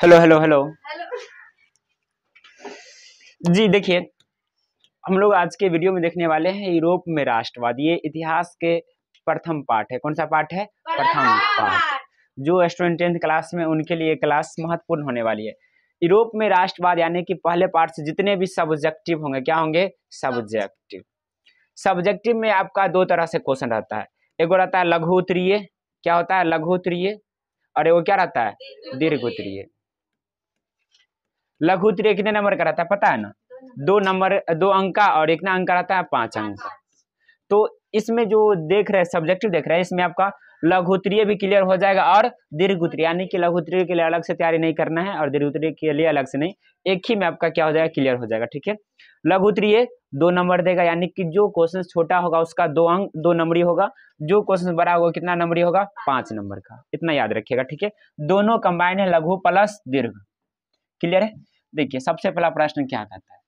Hello hello hello जी। देखिए, हम लोग आज के वीडियो में देखने वाले हैं यूरोप में राष्ट्रवाद। ये इतिहास के प्रथम पाठ है। कौन सा पाठ है? प्रथम पाठ। जो स्टूडेंट 10th क्लास में, उनके लिए क्लास महत्वपूर्ण होने वाली है। यूरोप में राष्ट्रवाद यानी कि पहले पार्ट से जितने भी सब्जेक्टिव होंगे, क्या होंगे? सब्जेक्टिव। सब्जेक्टिव में आपका दो तरह से क्वेश्चन रहता है। एक रहता है लघु उत्तरीय। क्या होता है? लघु उत्तरीय। और वो क्या रहता है? दीर्घ उत्तरीय। लघु उत्तरीय कितने नंबर का रहता है पता है ना? 2 नंबर, 2 अंक का, और एक ना अंक का रहता है 5 अंक का। तो इसमें जो देख रहे हैं सब्जेक्टिव देख रहे हैं, इसमें आपका लघु उत्तरीय भी क्लियर हो जाएगा और दीर्घ उत्तरीय, यानी कि लघु उत्तरीय के लिए अलग से तैयारी नहीं करना है और दीर्घ उत्तरीय के लिए अलग से नहीं, एक ही में आपका क्या हो जाएगा? क्लियर हो जाएगा। ठीक है। लघु उत्तरीय 2 नंबर देगा, यानी कि जो क्वेश्चन छोटा होगा उसका 2 अंक 2 नंबरी होगा, जो क्वेश्चन बड़ा होगा कितना नंबरी होगा? 5 नंबर का। इतना याद रखिएगा। ठीक है। दोनों कंबाइन है, लघु प्लस दीर्घ। क्लियर है? देखिए, सबसे पहला प्रश्न क्या कहता है?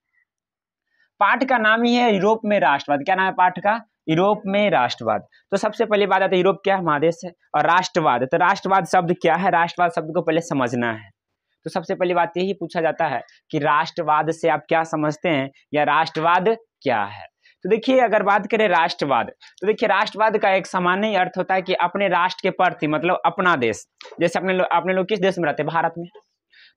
पाठ का नाम ही है यूरोप में राष्ट्रवाद। क्या नाम है पाठ का? यूरोप में राष्ट्रवाद। तो सबसे पहली बात आती है यूरोप क्या है? महादेश है। और राष्ट्रवाद, तो राष्ट्रवाद शब्द क्या है? राष्ट्रवाद शब्द को पहले समझना है। तो सबसे पहली बात यही पूछा जाता है कि राष्ट्रवाद से आप क्या समझते हैं, या राष्ट्रवाद क्या है? तो देखिए, अगर बात करें राष्ट्रवाद, तो देखिए राष्ट्रवाद का एक सामान्य अर्थ होता है कि अपने राष्ट्र के प्रति, मतलब अपना देश। जैसे अपने लोग किस देश में रहते हैं? भारत में।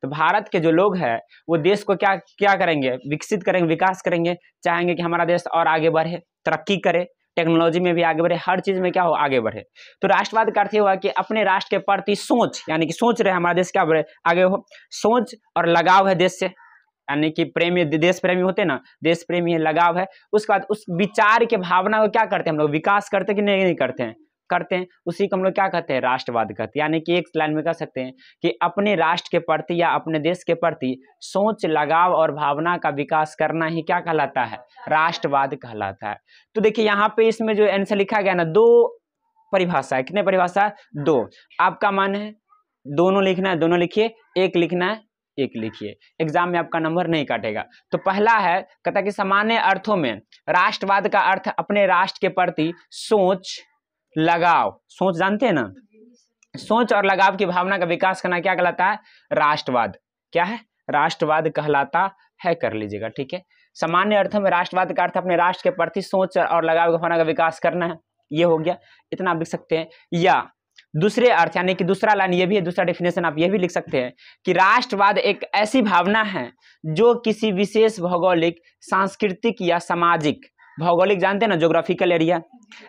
तो भारत के जो लोग हैं वो देश को क्या क्या करेंगे? विकसित करेंगे, विकास करेंगे। चाहेंगे कि हमारा देश और आगे बढ़े, तरक्की करे, टेक्नोलॉजी में भी आगे बढ़े, हर चीज में क्या हो? आगे बढ़े। तो राष्ट्रवाद का अर्थ हुआ कि अपने राष्ट्र के प्रति सोच, यानी कि सोच रहे हमारा देश क्या बढ़े, आगे हो। सोच और लगाव है देश से, यानी कि प्रेमी, देश प्रेमी होते हैं ना, देश प्रेमी है, लगाव है। उसके बाद उस विचार के भावना को क्या करते हैं हम लोग? विकास करते कि नहीं करते हैं? करते हैं। उसी को हम लोग क्या कहते हैं? राष्ट्रवाद कहते हैं। यानी कि एक लाइन में कह सकते हैं कि अपने राष्ट्र के प्रति या अपने देश के प्रति सोच, लगाव और भावना का विकास करना ही क्या कहलाता है? राष्ट्रवाद कहलाता है। तो देखिए यहाँ पे इसमें जो आंसर लिखा गया ना, 2 परिभाषा है। कितने परिभाषा? 2। आपका मन है दोनों लिखना है, दोनों लिखिए। एक लिखना है, एक लिखिए। एग्जाम में आपका नंबर नहीं काटेगा। तो पहला है, कहता कि सामान्य अर्थों में राष्ट्रवाद का अर्थ अपने राष्ट्र के प्रति सोच, लगाव। सोच जानते हैं ना? सोच और लगाव की भावना का विकास करना क्या कहलाता है? राष्ट्रवाद। क्या है? राष्ट्रवाद कहलाता है। कर लीजिएगा। ठीक है। सामान्य अर्थों में राष्ट्रवाद का अर्थ अपने राष्ट्र के प्रति सोच और लगाव की भावना का विकास करना है। ये हो गया, इतना आप लिख सकते हैं। या दूसरे अर्थ, यानी कि दूसरा लाइन ये भी है, दूसरा डेफिनेशन आप ये भी लिख सकते हैं कि राष्ट्रवाद एक ऐसी भावना है जो किसी विशेष भौगोलिक, सांस्कृतिक या सामाजिक, भौगोलिक जानते हैं ना, ज्योग्राफिकल एरिया,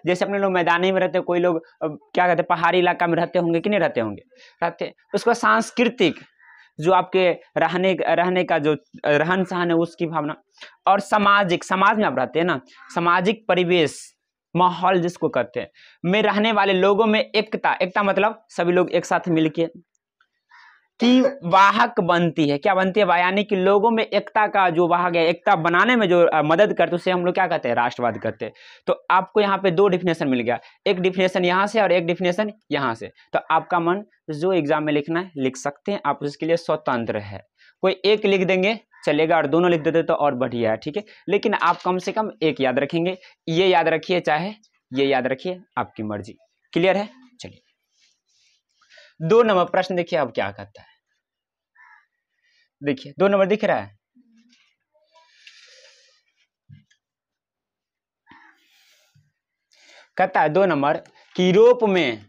जैसे अपने लोग मैदानी में रहते हैं, कोई लोग क्या कहते हैं पहाड़ी इलाका में रहते होंगे कि नहीं रहते होंगे? रहते। उसको सांस्कृतिक, जो आपके रहने का जो रहन सहन है उसकी भावना, और सामाजिक, समाज में आप रहते हैं ना, सामाजिक परिवेश, माहौल जिसको कहते हैं, में रहने वाले लोगों में एकता। एकता मतलब सभी लोग एक साथ मिलके की वाहक बनती है। क्या बनती है? यानी कि लोगों में एकता का जो वाहक है, एकता बनाने में जो मदद करते, उसे हम लोग क्या कहते हैं? राष्ट्रवाद कहते हैं। तो आपको यहाँ पे 2 डिफिनेशन मिल गया, एक डिफिनेशन यहाँ से और एक डिफिनेशन यहाँ से। तो आपका मन जो एग्जाम में लिखना है लिख सकते हैं, आप उसके लिए स्वतंत्र है। कोई एक लिख देंगे चलेगा, और दोनों लिख देते तो और बढ़िया है। ठीक है। लेकिन आप कम से कम एक याद रखेंगे, ये याद रखिए, चाहे ये याद रखिए, आपकी मर्जी। क्लियर है? चलिए 2 नंबर प्रश्न देखिए अब क्या कहता है। देखिए 2 नंबर दिख रहा है। कहता है 2 नंबर कि यूरोप में,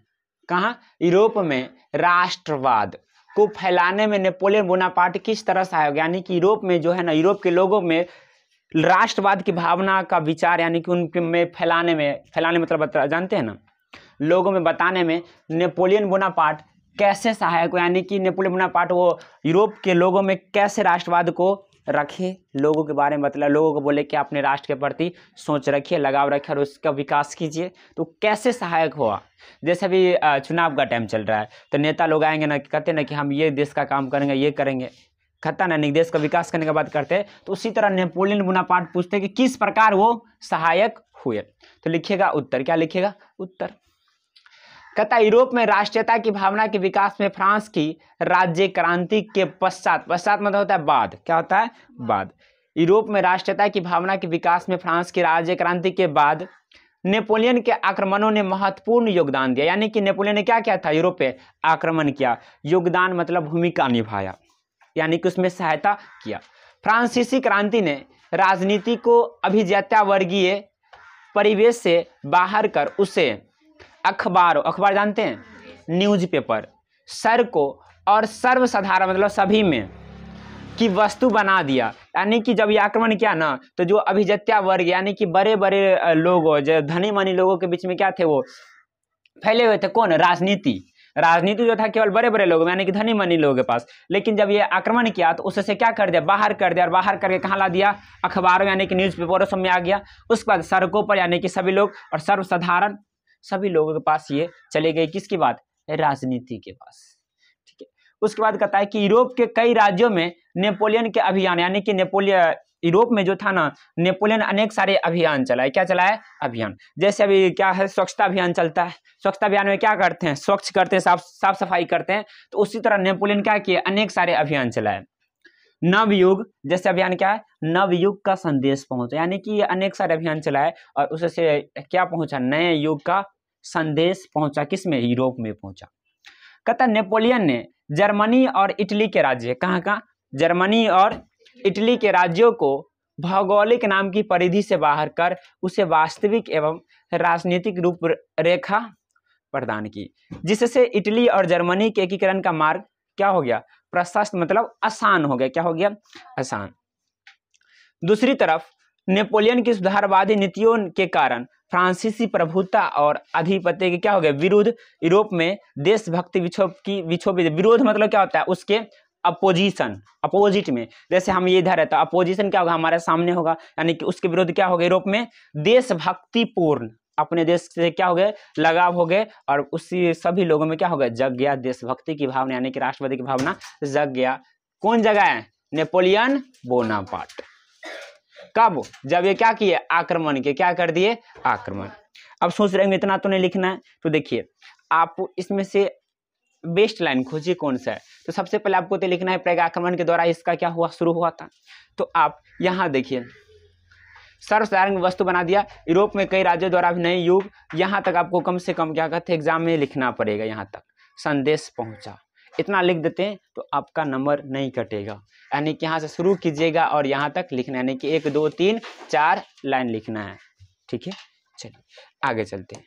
कहा? यूरोप में राष्ट्रवाद को फैलाने में नेपोलियन बोनापार्ट किस तरह सहायक, यानी कि यूरोप में जो है ना, यूरोप के लोगों में राष्ट्रवाद की भावना का विचार, यानी कि उनके में फैलाने मतलब जानते हैं ना, लोगों में बताने में नेपोलियन बोनापार्ट कैसे सहायक हो, यानी कि नेपोलियन बोनापार्ट वो यूरोप के लोगों में कैसे राष्ट्रवाद को रखे, लोगों के बारे में मतलब लोगों को बोले कि अपने राष्ट्र के प्रति सोच रखिए, लगाव रखिए और उसका विकास कीजिए। तो कैसे सहायक हुआ? जैसे अभी चुनाव का टाइम चल रहा है, तो नेता लोग आएंगे ना, कहते हैं ना कि हम ये देश का काम करेंगे, ये करेंगे, कहता ना, देश का विकास करने की बात करते हैं। तो उसी तरह नेपोलियन बोनापार्ट पूछते हैं कि किस प्रकार वो सहायक हुए। तो लिखिएगा उत्तर। क्या लिखिएगा? उत्तर। कहता यूरोप में राष्ट्रीयता की भावना के विकास में फ्रांस की राज्य क्रांति के पश्चात, पश्चात मतलब होता है बाद, क्या होता है? बाद। यूरोप में राष्ट्रीयता की भावना के विकास में फ्रांस की राज्य क्रांति के बाद नेपोलियन के आक्रमणों ने महत्वपूर्ण योगदान दिया। यानी कि नेपोलियन ने क्या किया था? यूरोप पे आक्रमण किया। योगदान मतलब भूमिका निभाया। यानी कि उसमें सहायता किया। फ्रांसीसी क्रांति ने राजनीति को अभिजात्य वर्गीय परिवेश से बाहर कर उसे अखबार जानते हैं, न्यूज़पेपर, सड़कों और सर्वसाधारण मतलब सभी में की वस्तु बना दिया। यानी कि जब ये आक्रमण किया ना, तो जो अभिजात्य वर्ग यानी कि बड़े बड़े लोगों, जो धनी मनी लोगों के बीच में क्या थे, वो फैले हुए थे। कौन? राजनीति जो था केवल बड़े बड़े लोगों यानी कि धनी मनी लोगों के पास। लेकिन जब ये आक्रमण किया तो उससे क्या कर दिया, बाहर कर दिया, और बाहर करके कहाँ ला दिया, अखबारों यानी कि न्यूज़पेपरों सब में आ गया। उसके बाद सड़कों पर यानी कि सभी लोग और सर्वसाधारण सभी लोगों के पास ये चले गए। किसकी बात? राजनीति के पास। ठीक है। उसके बाद कहता है कि यूरोप के कई राज्यों में नेपोलियन के अभियान यानी कि यूरोप में जो था ना, नेपोलियन अनेक सारे अभियान चलाए। क्या चलाए? अभियान। जैसे अभी क्या है, स्वच्छता अभियान चलता है। स्वच्छता अभियान में क्या करते हैं? स्वच्छ करते हैं, साफ सफाई करते हैं। तो उसी तरह नेपोलियन क्या किए? अनेक सारे अभियान चलाए। नवयुग जैसे अभियान क्या है? नवयुग का संदेश पहुंचा, यानी कि ये अनेक सारे अभियान चलाए और उससे क्या पहुंचा? नए युग का संदेश पहुंचा। किसमें? यूरोप में पहुंचा। कहता नेपोलियन ने जर्मनी और इटली के राज्य, कहाँ? जर्मनी और इटली के राज्यों को भौगोलिक नाम की परिधि से बाहर कर उसे वास्तविक एवं राजनीतिक रूपरेखा प्रदान की, जिससे इटली और जर्मनी के एकीकरण का मार्ग क्या हो गया? प्रशस्त, मतलब आसान हो गया। क्या हो गया? आसान। दूसरी तरफ नेपोलियन की सुधारवादी नीतियों के कारण फ्रांसीसी प्रभुता और आधिपत्य के क्या हो गए? विरुद्ध यूरोप में देशभक्ति विरोध मतलब क्या होता है? उसके अपोजिट में। जैसे हम ये इधर है तो अपोजिशन क्या होगा? हमारे सामने होगा, यानी कि उसके विरुद्ध क्या हो गया? यूरोप में देशभक्तिपूर्ण, अपने देश से क्या हो गए? लगाव हो गए, और उसी सभी लोगों में क्या हो गया? जग गया देशभक्ति की भावना, यानी कि राष्ट्रवादी की भावना जग गया। कौन जगह है? Napoleon Bonaparte. कब? जब ये क्या किए? आक्रमण के। क्या कर दिए? आक्रमण। अब सोच रहे हैं इतना तो नहीं लिखना है, तो देखिए आप इसमें से बेस्ट लाइन खोजिए कौन सा है। तो सबसे पहले आपको तो लिखना है प्राग आक्रमण के द्वारा इसका क्या हुआ? शुरू हुआ था। तो आप यहाँ देखिए, सर्वसाधारण वस्तु बना दिया, यूरोप में कई राज्यों द्वारा भी नए युग, यहाँ तक आपको कम से कम क्या कहते हैं एग्जाम में लिखना पड़ेगा। यहाँ तक संदेश पहुंचा, इतना लिख देते हैं तो आपका नंबर नहीं कटेगा। यानी कि यहाँ से शुरू कीजिएगा और यहाँ तक लिखना है, यानी कि 1 2 3 4 लाइन लिखना है। ठीक है, चलिए आगे चलते हैं।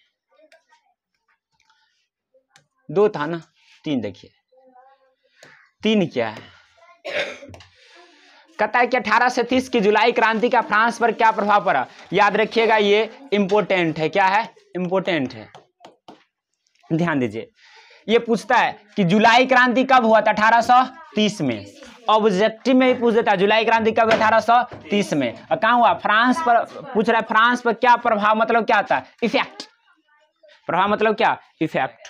2 था ना, 3 देखिए। 3 क्या है? कहता है कि 1830 की जुलाई क्रांति का फ्रांस पर क्या प्रभाव पड़ा? याद रखिएगा, ये इंपोर्टेंट है। क्या है? इंपोर्टेंट है, ध्यान दीजिए। ये पूछता है कि जुलाई क्रांति कब हुआ था? 1830 में। ऑब्जेक्टिव में भी पूछ देता है जुलाई क्रांति कब? 1830 में। और कहाँ हुआ? फ्रांस पर पूछ रहा है। फ्रांस पर क्या प्रभाव मतलब क्या आता है? इफेक्ट। प्रभाव मतलब क्या? इफेक्ट।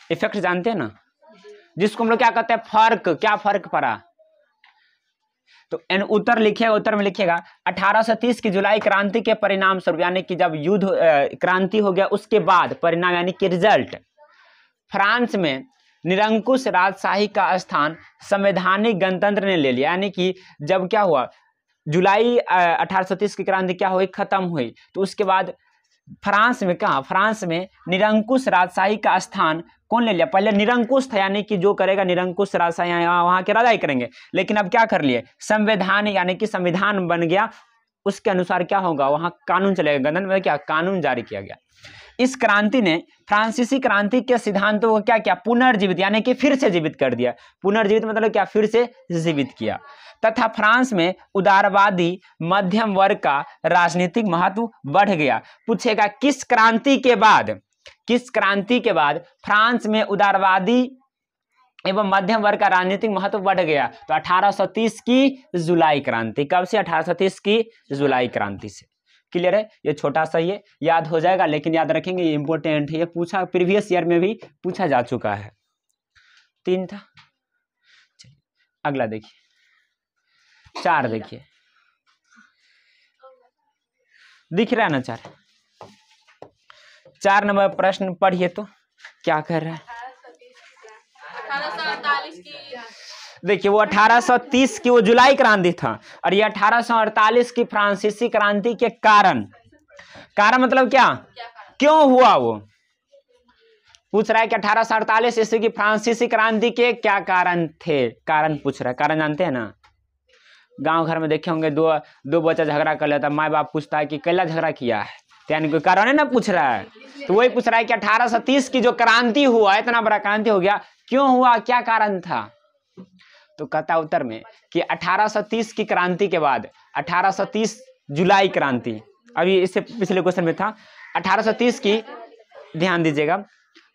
इफेक्ट जानते हैं ना, जिसको हम लोग क्या कहते हैं? फर्क। क्या फर्क पड़ा? तो उत्तर लिखिएगा, उत्तर में लिखिएगा 1830 की जुलाई क्रांति के परिणाम स्वरूप, यानी कि जब युद्ध क्रांति हो गया उसके बाद परिणाम यानी कि रिजल्ट, फ्रांस में निरंकुश राजशाही का स्थान संवैधानिक गणतंत्र ने ले लिया। यानी कि जब क्या हुआ? जुलाई 1830 की क्रांति क्या हुई? खत्म हुई। तो उसके बाद फ्रांस में कहा? फ्रांस में निरंकुश राजशाही का स्थान कौन ले लिया? पहले निरंकुश था, यानी कि जो करेगा निरंकुश राजशाही, वहां के राजा ही करेंगे। लेकिन अब क्या कर लिए? संवैधान, यानी कि संविधान बन गया, उसके अनुसार क्या होगा? वहां कानून चलेगा। गणतंत्र में क्या? कानून जारी किया गया। इस क्रांति ने फ्रांसीसी क्रांति के सिद्धांतों को क्या किया? पुनर्जीवित, यानी कि फिर से जीवित कर दिया। पुनर्जीवित मतलब क्या? फिर से जीवित किया। तथा फ्रांस में उदारवादी मध्यम वर्ग का राजनीतिक महत्व बढ़ गया। पूछेगा किस क्रांति के बाद? किस क्रांति के बाद फ्रांस में उदारवादी एवं मध्यम वर्ग का राजनीतिक महत्व बढ़ गया? तो 1830 की जुलाई क्रांति। कब से? 1830 की जुलाई क्रांति से। क्लियर है? ये छोटा सा ये याद हो जाएगा, लेकिन याद रखेंगे ये इंपॉर्टेंट है। ये पूछा प्रीवियस ईयर में भी पूछा जा चुका है। 3 था। चलिए अगला देखिए, 4 देखिए, दिख रहा है ना? 4 नंबर प्रश्न पढ़िए तो क्या कर रहा है? 1848 की। देखिए वो 1830 की वो जुलाई क्रांति था, और ये 1848 की फ्रांसीसी क्रांति के कारण। कारण मतलब क्या? क्यों हुआ वो? पूछ रहा है कि 1848 ईस्वी की फ्रांसीसी क्रांति के क्या कारण थे, कारण पूछ रहा है। कारण जानते हैं ना, गांव घर में देखे होंगे, दो बच्चा झगड़ा कर लेता, माँ बाप पूछता है कि कैला झगड़ा किया है, तो यानी कोई कारण है ना पूछ रहा है। तो वही पूछ रहा है कि 1830 की जो क्रांति हुआ, इतना बड़ा क्रांति हो गया, क्यों हुआ, क्या कारण था। तो कहता उत्तर में कि 1830 की क्रांति के बाद 1830 जुलाई क्रांति, अभी इससे पिछले क्वेश्चन में था 1830 की, ध्यान दीजिएगा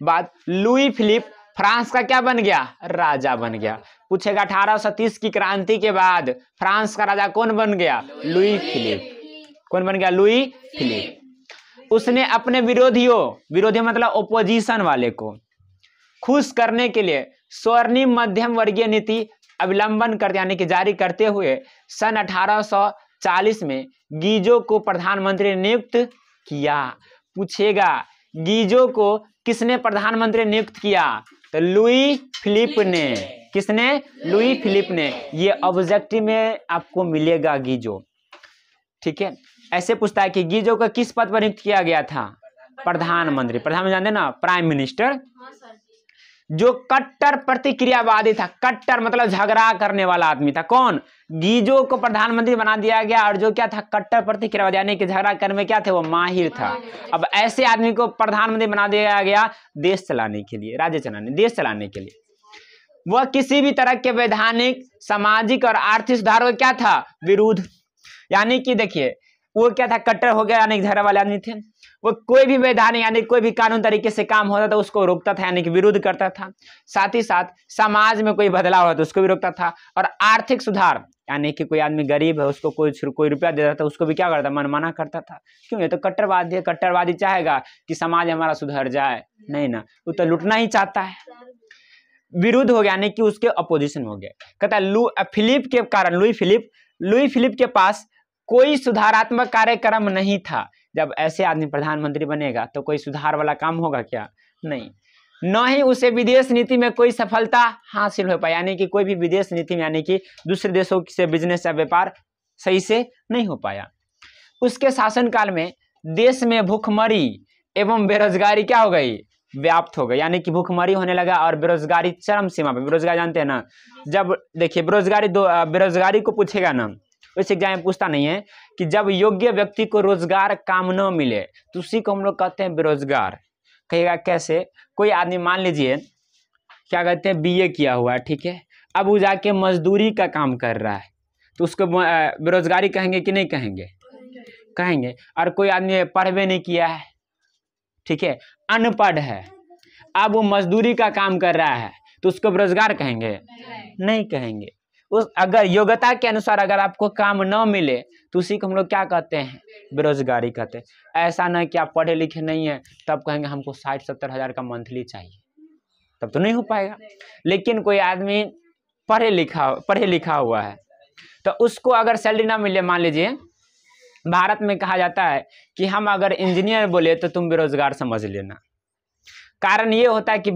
बात, लुई फिलिप फ्रांस का क्या बन गया, राजा बन गया। पूछेगा 1830 की क्रांति के बाद फ्रांस का राजा कौन बन गया, लुई फिलिप। कौन बन गया, लुई फिलिप। उसने अपने विरोधी मतलब ओपोजिशन वाले को खुश करने के लिए स्वर्णिम मध्यम वर्गीय नीति अवलंबन करते, यानी कि जारी करते हुए सन 1840 में गीजो को प्रधानमंत्री नियुक्त किया। पूछेगा गीजो को किसने प्रधानमंत्री नियुक्त किया, तो लुई फिलिप ने। किसने, लुई फिलिप ने। ये ऑब्जेक्टिव में आपको मिलेगा गीजो, ठीक है। ऐसे पूछता है कि गीजो को किस पद पर नियुक्त किया गया था, प्रधानमंत्री। प्रधानमंत्री जानते ना, प्राइम मिनिस्टर। जो कट्टर प्रतिक्रियावादी था, कट्टर मतलब झगड़ा करने वाला आदमी था, कौन, गीजो को प्रधानमंत्री बना दिया गया। और जो क्या था, कट्टर प्रतिक्रियावादी, यानी कि झगड़ा करने में क्या थे, वो माहिर था। अब ऐसे आदमी को प्रधानमंत्री बना दिया गया देश चलाने के लिए, राज्य चलाने, देश चलाने के लिए। वह किसी भी तरह के वैधानिक, सामाजिक और आर्थिक सुधार को क्या था, विरुद्ध। यानी कि देखिए वो क्या था, कट्टर हो गया, यानी झगड़ा वाले आदमी थे। वो कोई भी वैधानिक यानी कोई भी कानून तरीके से काम होता था उसको रोकता था, यानी कि विरोध करता था। साथ ही साथ समाज में कोई बदलाव होता था उसको भी रोकता था। और आर्थिक सुधार, यानी कि कोई आदमी गरीब है उसको कोई रुपया देता था, उसको भी क्या करता, मनमाना करता था। क्यों, ये तो कट्टरवादी है। कट्टरवादी चाहेगा कि समाज हमारा सुधर जाए, नहीं ना, वो तो लुटना ही चाहता है। विरुद्ध हो गया, यानी कि उसके अपोजिशन हो गया। कहता है फिलिप के कारण, लुई फिलिप के पास कोई सुधारात्मक कार्यक्रम नहीं था। जब ऐसे आदमी प्रधानमंत्री बनेगा तो कोई सुधार वाला काम होगा क्या, नहीं। न ही उसे विदेश नीति में कोई सफलता हासिल हो पाई, यानी कि कोई भी विदेश नीति में, यानी कि दूसरे देशों से बिजनेस या व्यापार सही से नहीं हो पाया। उसके शासनकाल में देश में भूखमरी एवं बेरोजगारी क्या हो गई, व्याप्त हो गई। यानी कि भूखमरी होने लगा और बेरोजगारी चरम सीमा पर। बेरोजगारी जानते हैं ना, जब देखिए बेरोजगारी को पूछेगा ना, वैसे एग्जाम में पूछता नहीं है कि जब योग्य व्यक्ति को रोजगार काम न मिले तो उसी को हम लोग कहते हैं बेरोजगार। कहेगा कैसे, कोई आदमी मान लीजिए क्या कहते हैं, बीए किया हुआ है, ठीक है, अब वो जाके मजदूरी का काम कर रहा है तो उसको बेरोजगारी कहेंगे कि नहीं कहेंगे, कहेंगे। और कोई आदमी पढ़वे नहीं किया है, ठीक है, अनपढ़ है, अब वो मजदूरी का काम कर रहा है तो उसको बेरोजगार कहेंगे, नहीं कहेंगे। उस अगर योग्यता के अनुसार अगर आपको काम न मिले तो उसी को हम लोग क्या कहते हैं, बेरोजगारी कहते हैं। ऐसा नहीं कि आप पढ़े लिखे नहीं है तब कहेंगे हमको 60-70 हज़ार का मंथली चाहिए, तब तो नहीं हो पाएगा। लेकिन कोई आदमी पढ़े लिखा हुआ है तो उसको अगर सैलरी ना मिले, मान लीजिए भारत में कहा जाता है कि हम अगर इंजीनियर बोले तो तुम बेरोजगार समझ लेना। कारण ये होता है कि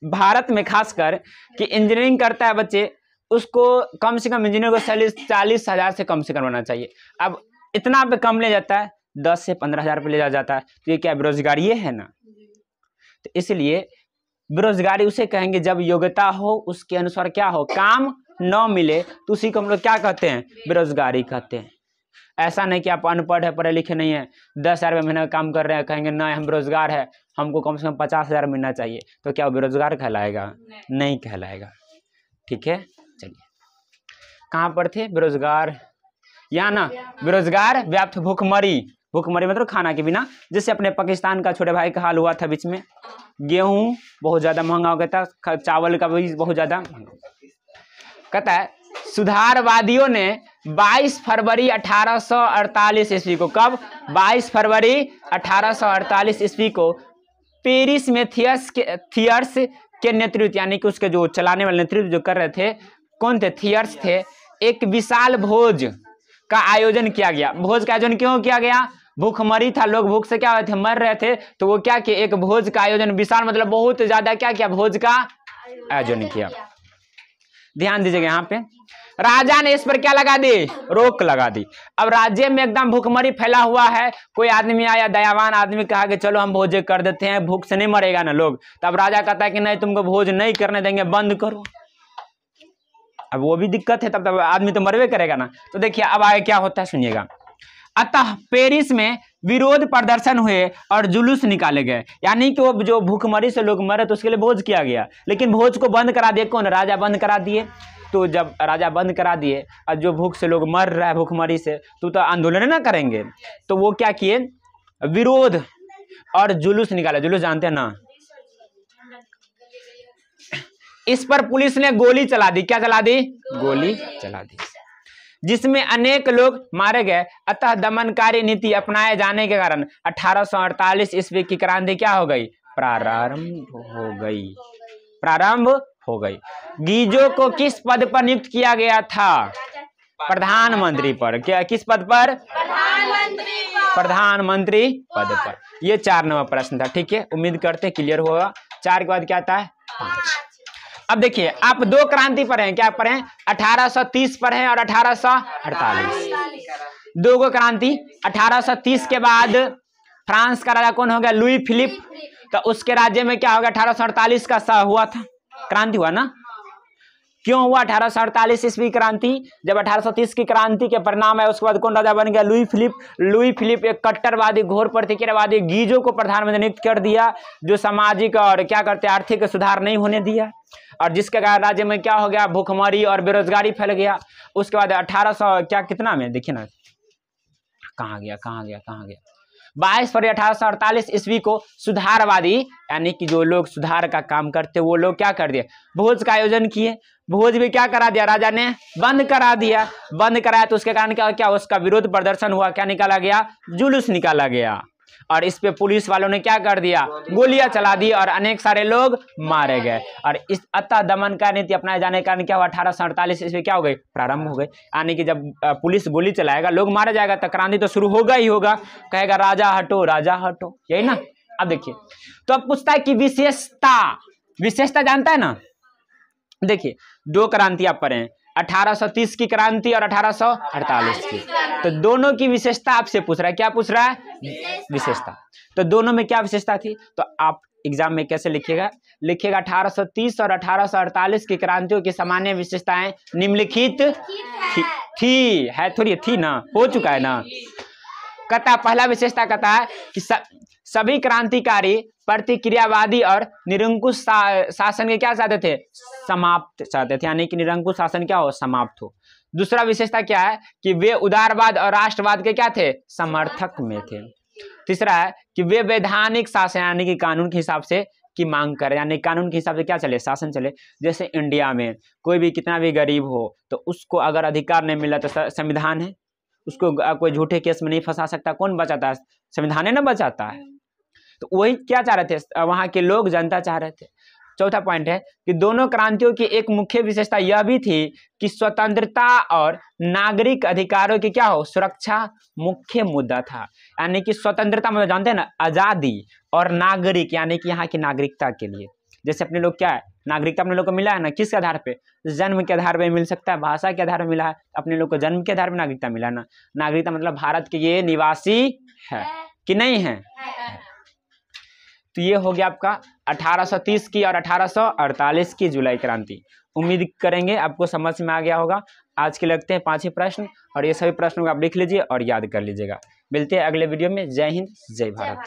भारत में खासकर कि इंजीनियरिंग करता है बच्चे, उसको कम से कम इंजीनियर को सैलरी 40 हज़ार से कम होना चाहिए। अब इतना पे कम ले जाता है, 10 से 15 हज़ार पे ले जाता है, तो ये क्या बेरोजगारी है ना। तो इसलिए बेरोजगारी उसे कहेंगे जब योग्यता हो उसके अनुसार क्या हो, काम न मिले तो उसी को हम लोग क्या कहते हैं, बेरोजगारी कहते हैं। ऐसा नहीं कि आप अनपढ़ है, पढ़े लिखे नहीं है, 10 हज़ार रुपये महीने काम कर रहे हैं, कहेंगे नहीं हम बेरोजगार है, हमको कम से कम 50 हज़ार मिलना चाहिए, तो क्या वो बेरोजगार कहलाएगा, नहीं कहलाएगा। ठीक है, चलिए कहाँ पर थे, बेरोजगार, यहाँ ना, बेरोजगार व्याप्त भूखमरी मतलब खाना के बिना। जैसे अपने पाकिस्तान का छोटे भाई का हाल हुआ था बीच में, गेहूं बहुत ज़्यादा महंगा हो गया था, चावल का भी बहुत ज़्यादा महंगा। कहता है सुधारवादियों ने 22 फरवरी 1848 ईस्वी को, कब, 22 फरवरी 1848 ईस्वी को पेरिस में थियर्स के नेतृत्व, यानी कि उसके जो चलाने वाले नेतृत्व जो कर रहे थे, कौन थे, थियर्स थे, एक विशाल भोज का आयोजन किया गया। भोज का आयोजन क्यों किया गया, भूखमरी था, लोग भूख से क्या हुए थे, मर रहे थे, तो वो क्या किया, एक भोज का आयोजन, विशाल मतलब बहुत ज्यादा क्या किया, भोज का आयोजन किया। ध्यान दीजिएगा यहाँ पे। राजा ने इस पर क्या लगा दी, रोक लगा दी। अब राज्य में एकदम भूखमरी फैला हुआ है, कोई आदमी आया, दयावान आदमी कहा कि चलो हम भोज कर देते हैं, भूख से नहीं मरेगा ना लोग। तब राजा कहता है कि नहीं, तुमको भोज नहीं करने देंगे, बंद करो। अब वो भी दिक्कत है, तब आदमी तो मरवे करेगा ना। तो देखिए अब आगे क्या होता है, सुनिएगा। अतः पेरिस में विरोध प्रदर्शन हुए और जुलूस निकाले गए, यानी कि वो जो भूखमरी से लोग मरे तो उसके लिए भोज किया गया, लेकिन भोज को बंद करा दिए कौन, राजा बंद करा दिए। तो जब राजा बंद करा दिए और जो भूख से लोग मर रहा है भूखमरी से, तो आंदोलन ना करेंगे, तो वो क्या किए, विरोध और जुलूस निकाला। जुलूस जानते हैं ना। इस पर पुलिस ने गोली चला दी। क्या चला दी, गोली चला दी, जिसमें अनेक लोग मारे गए। अतः दमनकारी नीति अपनाए जाने के कारण 1848 ईस्वी की क्रांति क्या हो गई, प्रारंभ हो गई, प्रारंभ हो गई। गीजो को किस पद पर नियुक्त किया गया था, प्रधानमंत्री पर। क्या, किस पद पर, प्रधानमंत्री पद पर। ये 4 नंबर प्रश्न था, ठीक है। उम्मीद करते क्लियर होगा। 4 के बाद क्या आता है, 5। अब देखिए आप 2 क्रांति पर हैं, क्या पर हैं, 1830 पर हैं और 1848। 2 क्रांति। 1830 के बाद फ्रांस का राजा कौन हो गया, लुई फिलिप। तो उसके राज्य में क्या हो गया, 1848 का हुआ था, क्रांति हुआ ना। क्यों हुआ 1848 ईस्वी क्रांति, जब 1830 की क्रांति के परिणाम है, उसके बाद कौन राजा बन गया, लुई फिलिप। लुई फिलिप एक कट्टरवादी, घोर प्रतिक्रियावादी गीजो को प्रधानमंत्री नियुक्त कर दिया, जो सामाजिक और क्या करते आर्थिक सुधार नहीं होने दिया, और जिसके कारण राज्य में क्या हो गया, भूखमरी और बेरोजगारी फैल गया। उसके बाद 1800 क्या कितना में, देखिए ना कहाँ गया 22 फरवरी 1848 ईस्वी को सुधारवादी, यानी कि जो लोग सुधार का काम करते वो लोग क्या कर दिए, भोज का आयोजन किए। भोज भी क्या करा दिया, राजा ने बंद करा दिया। बंद कराया तो उसके कारण क्या उसका विरोध प्रदर्शन हुआ, क्या निकाला गया, जुलूस निकाला गया। और इस पे पुलिस वालों ने क्या कर दिया, गोलियां चला दी और अनेक सारे लोग मारे गए। और इस अतः दमन का नीति अपनाए जाने के कारण क्या हुआ, 1848 ईस्वी क्या हो गई, प्रारंभ हो गई। यानी कि जब पुलिस गोली चलाएगा, लोग मारा जाएगा, तो क्रांति तो शुरू होगा ही होगा। कहेगा राजा हटो, राजा हटो, यही ना। अब देखिए, तो अब पूछता है कि विशेषता जानता है ना। देखिए 2 क्रांति आप पढ़े हैं, 1830 की क्रांति और 1848 की। तो दोनों की विशेषता आपसे पूछ रहा है, क्या पूछ रहा है, विशेषता। तो दोनों में क्या विशेषता थी, तो आप एग्जाम में कैसे लिखिएगा, 1830 और 1848 की क्रांतियों की सामान्य विशेषताएं निम्नलिखित थी है, थोड़ी थी ना, हो चुका है ना। कहता पहला विशेषता कहता है कि सभी क्रांतिकारी प्रतिक्रियावादी और निरंकुश शासन के क्या चाहते थे, समाप्त चाहते थे, यानी कि निरंकुश शासन क्या हो, समाप्त हो। दूसरा विशेषता क्या है कि वे उदारवाद और राष्ट्रवाद के क्या थे, समर्थक में थे। तीसरा है कि वे वैधानिक शासन, यानी कि कानून के हिसाब से की मांग करें, यानी कानून के हिसाब से क्या चले, शासन चले। जैसे इंडिया में कोई भी कितना भी गरीब हो तो उसको अगर अधिकार नहीं मिला तो संविधान है, उसको कोई झूठे केस में नहीं फंसा सकता, कौन बचाता है, संविधान है ना बचाता है। तो वही क्या चाह रहे थे वहां के लोग, जनता चाह रहे थे। चौथा पॉइंट है कि दोनों क्रांतियों की एक मुख्य विशेषता यह भी थी कि स्वतंत्रता और नागरिक अधिकारों की क्या हो, सुरक्षा मुख्य मुद्दा था। यानी कि स्वतंत्रता मतलब जानते हैं ना, आजादी, और नागरिक यानी कि यहाँ की नागरिकता के लिए। जैसे अपने लोग क्या है, नागरिकता अपने लोग को मिला है ना, किस आधार पे, जन्म के आधार पे मिल सकता है, भाषा के आधार पे मिला है, अपने लोग को जन्म के आधार पे नागरिकता मिला ना। नागरिकता मतलब भारत के ये निवासी है कि नहीं है। तो ये हो गया आपका 1830 की और 1848 की जुलाई क्रांति। उम्मीद करेंगे आपको समझ में आ गया होगा। आज के लगते हैं 5 ही प्रश्न, और ये सभी प्रश्नों को आप लिख लीजिए और याद कर लीजिएगा। मिलते हैं अगले वीडियो में। जय हिंद, जय भारत।